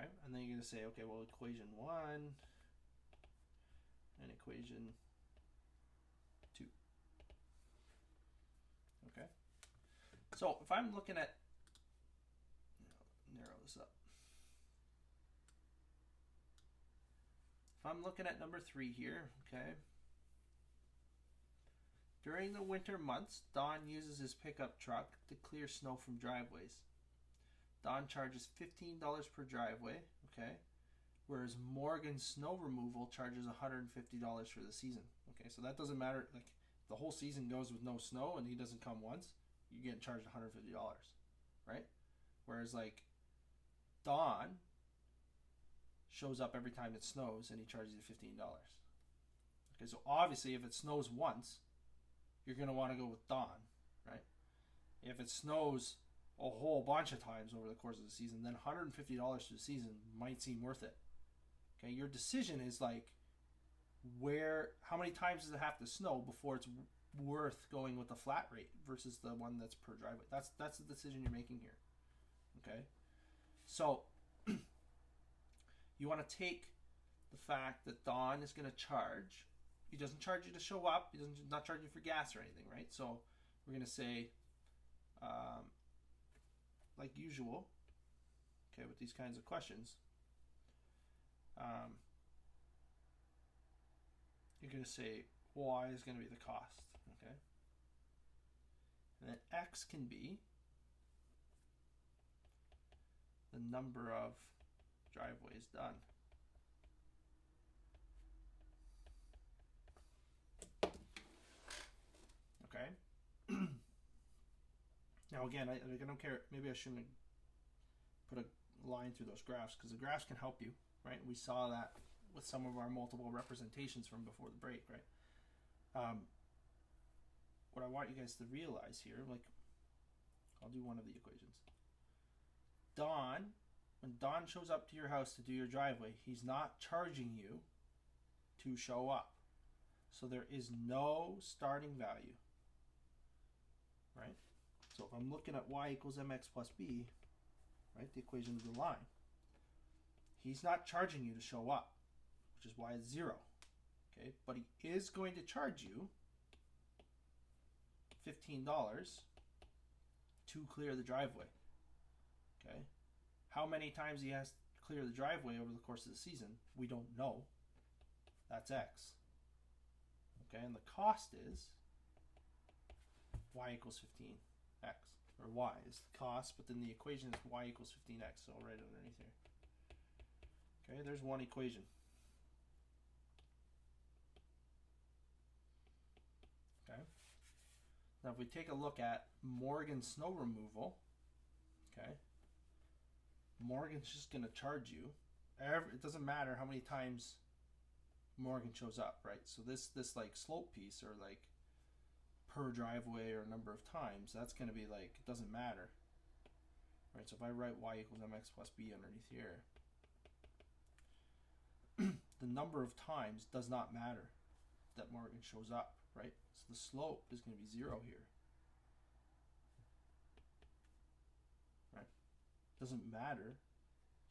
Okay, and then you're going to say, okay, well, equation 1 and equation 2. Okay, so if I'm looking at, narrow this up. If I'm looking at number 3 here, okay, during the winter months, Don uses his pickup truck to clear snow from driveways. Don charges $15 per driveway, okay, whereas Morgan's snow removal charges $150 for the season. Okay, so that doesn't matter. Like, the whole season goes with no snow and he doesn't come once, you're getting charged $150, right? Whereas, like, Don shows up every time it snows and he charges you $15. Okay, so obviously if it snows once, you're going to want to go with Don, right? If it snows a whole bunch of times over the course of the season, then $150 for the season might seem worth it. Okay, your decision is like, how many times does it have to snow before it's worth going with the flat rate versus the one that's per driveway? That's the decision you're making here. Okay, so you want to take the fact that Don is going to charge. He doesn't charge you to show up. He doesn't not charge you for gas or anything, right? So we're going to say, like usual, okay, with these kinds of questions, you're going to say y is going to be the cost, okay? And then x can be the number of driveways done. Okay? Now again, I don't care, maybe I shouldn't put a line through those graphs because the graphs can help you, right? We saw that with some of our multiple representations from before the break, right? What I want you guys to realize here, like, I'll do one of the equations. When Don shows up to your house to do your driveway, he's not charging you to show up. So there is no starting value, right? So if I'm looking at y equals mx plus b, right, the equation of the line, he's not charging you to show up, which is why it's 0. Okay, but he is going to charge you $15 to clear the driveway. Okay, how many times he has to clear the driveway over the course of the season, we don't know. That's x. Okay, and the cost is y equals 15x, or y is the cost, but then the equation is y equals 15x, so I'll write it underneath here. Okay, there's one equation. Okay, now if we take a look at Morgan's snow removal, okay, Morgan's just going to charge you, it doesn't matter how many times Morgan shows up, right? So this like slope piece, or like per driveway or number of times, that's going to be like, it doesn't matter, right? So if I write y equals mx plus b underneath here, the number of times does not matter that Morgan shows up, right? So the slope is going to be 0 here, right? Doesn't matter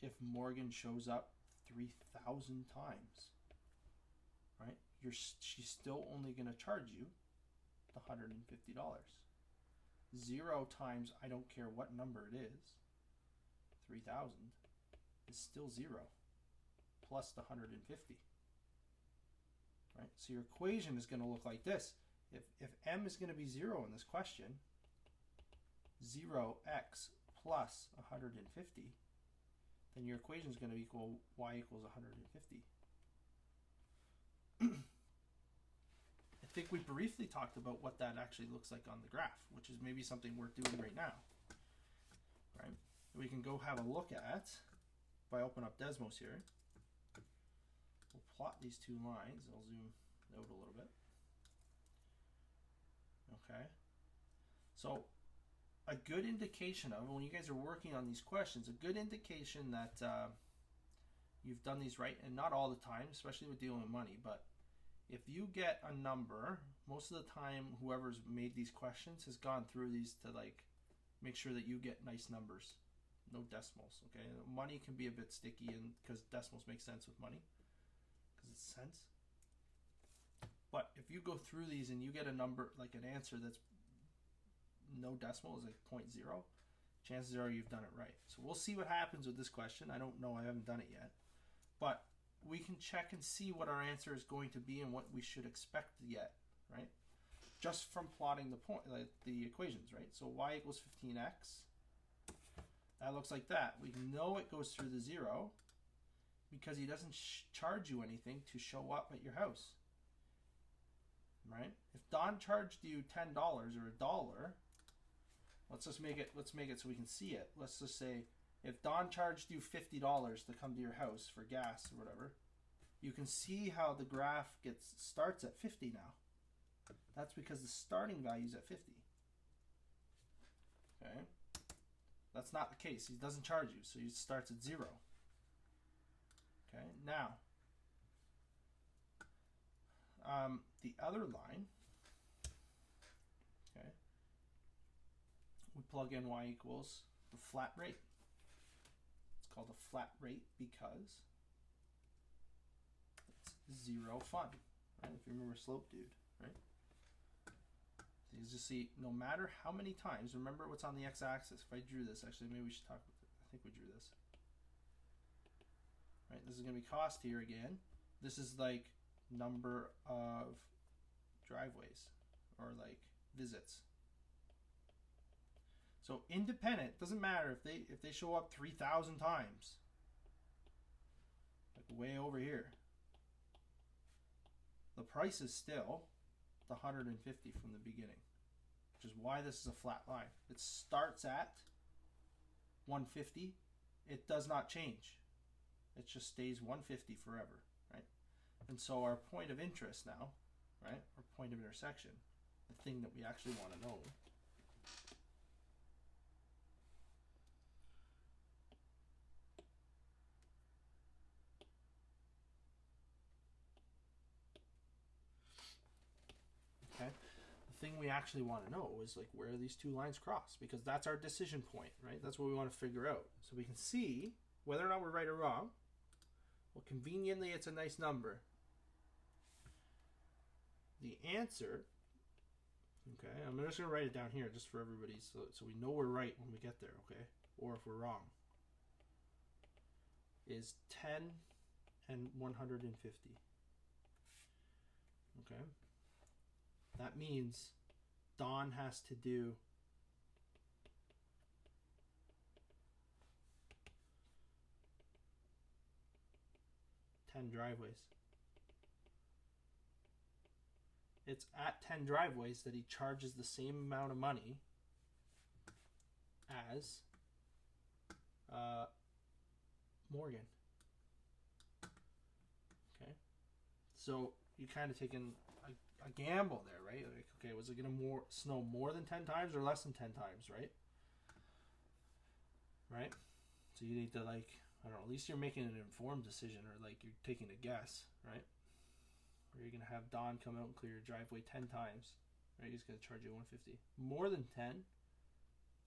if Morgan shows up 3,000 times, right? She's still only going to charge you the $150. 0 times, I don't care what number it is, 3,000 is still 0 plus the 150, right? So your equation is going to look like this. If m is going to be 0 in this question, 0x plus 150, then your equation is going to equal y equals 150. I think we briefly talked about what that actually looks like on the graph, which is maybe something worth doing right now, right? We can go have a look at, if I open up Desmos here, we'll plot these two lines. I'll zoom out a little bit. Okay, so a good indication of, when you guys are working on these questions, a good indication that you've done these right, and not all the time, especially with dealing with money, but if you get a number, most of the time whoever's made these questions has gone through these to like make sure that you get nice numbers, no decimals. Okay, money can be a bit sticky, and because decimals make sense with money, because it's cents. But if you go through these and you get a number, like an answer that's no decimal, is like 0.0, chances are you've done it right. So we'll see what happens with this question. I don't know, I haven't done it yet. But we can check and see what our answer is going to be and what we should expect to get, right? Just from plotting the equations, right? So y equals 15x. That looks like that. We know it goes through the 0 because he doesn't charge you anything to show up at your house, right? If Don charged you $10 or $1, let's make it so we can see it. Let's just say if Don charged you $50 to come to your house for gas or whatever, you can see how the graph starts at 50 now. That's because the starting value is at 50. Okay? That's not the case. He doesn't charge you, so he starts at 0. Okay? Now, the other line, okay, we plug in y equals the flat rate. It's called a flat rate because it's 0 fun, right? If you remember slope dude, right? So you just see, no matter how many times, remember what's on the x-axis. If I drew this, actually, maybe we should talk about it. I think we drew this. Right, this is going to be cost here again. This is like number of driveways or like visits. So independent, doesn't matter if they show up 3,000 times, like way over here. The price is still the 150 from the beginning, which is why this is a flat line. It starts at 150. It does not change. It just stays 150 forever, right? And so our point of interest now, right, our point of intersection, the thing that we actually want to know, okay, the thing we actually want to know is like where these two lines cross, because that's our decision point, right? That's what we want to figure out. So we can see whether or not we're right or wrong. Well, conveniently, it's a nice number. The answer, okay, I'm just going to write it down here just for everybody so we know we're right when we get there, okay? Or if we're wrong, is 10 and 150. Okay? That means Don has to do driveways. It's at 10 driveways that he charges the same amount of money as Morgan. Okay, so you kind of taking a gamble there, right? Like, okay, was it going to snow more than 10 times or less than 10 times, right? Right? So you need to, like, I don't know, at least you're making an informed decision, or like you're taking a guess, right? Or you're going to have Don come out and clear your driveway 10 times, right? He's going to charge you 150. More than 10,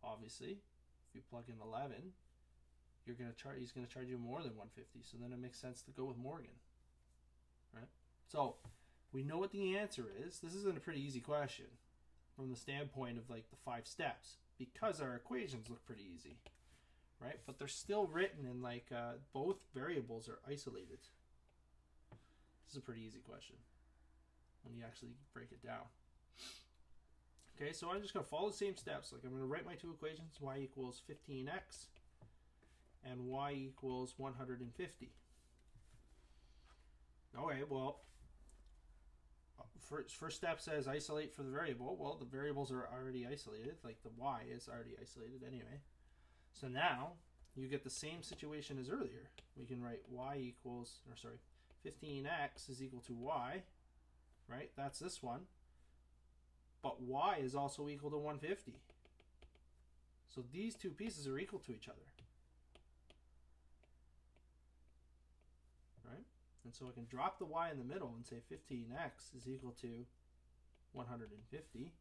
obviously, if you plug in 11, he's going to charge you more than 150. So then it makes sense to go with Morgan, right? So we know what the answer is. This isn't a pretty easy question from the standpoint of like the 5 steps, because our equations look pretty easy, right? But they're still written in like both variables are isolated. This is a pretty easy question when you actually break it down. Okay, so I'm just going to follow the same steps. Like I'm going to write my two equations, y equals 15x and y equals 150. Okay, well, first step says isolate for the variable. Well, the variables are already isolated, like the y is already isolated anyway. So now you get the same situation as earlier. We can write 15x is equal to y, right? That's this one. But y is also equal to 150. So these two pieces are equal to each other, right? And so I can drop the y in the middle and say 15x is equal to 150.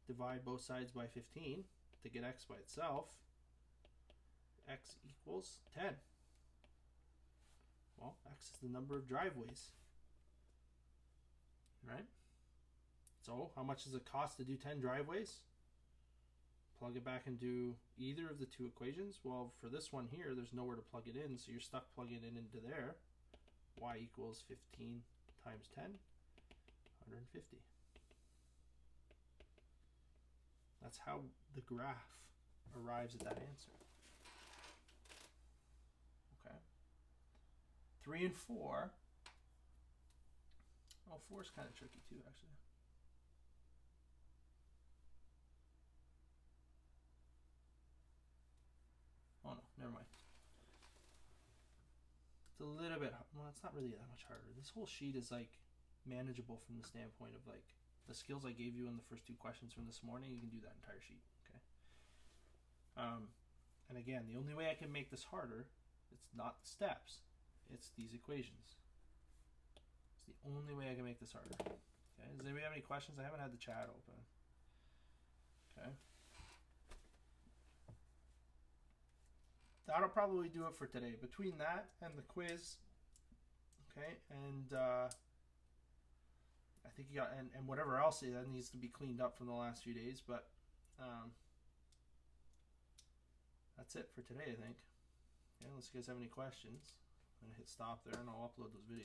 Divide both sides by 15 to get x by itself. x equals 10. Well, x is the number of driveways, right? So how much does it cost to do 10 driveways? Plug it back into either of the two equations. Well, for this one here, there's nowhere to plug it in, so you're stuck plugging it into there. Y equals 15 times 10, 150. That's how the graph arrives at that answer. Okay. 3 and 4. Oh, 4 is kind of tricky too, actually. Oh no, never mind. It's a little bit, well, it's not really that much harder. This whole sheet is like manageable from the standpoint of like the skills I gave you in the first 2 questions from this morning. You can do that entire sheet, okay? And again, the only way I can make this harder, it's not the steps, it's these equations. It's the only way I can make this harder. Okay, does anybody have any questions? I haven't had the chat open. Okay. That'll probably do it for today. Between that and the quiz, okay, and I think you got, and whatever else that needs to be cleaned up from the last few days, but that's it for today, I think. Okay, unless you guys have any questions, I'm going to hit stop there and I'll upload those videos.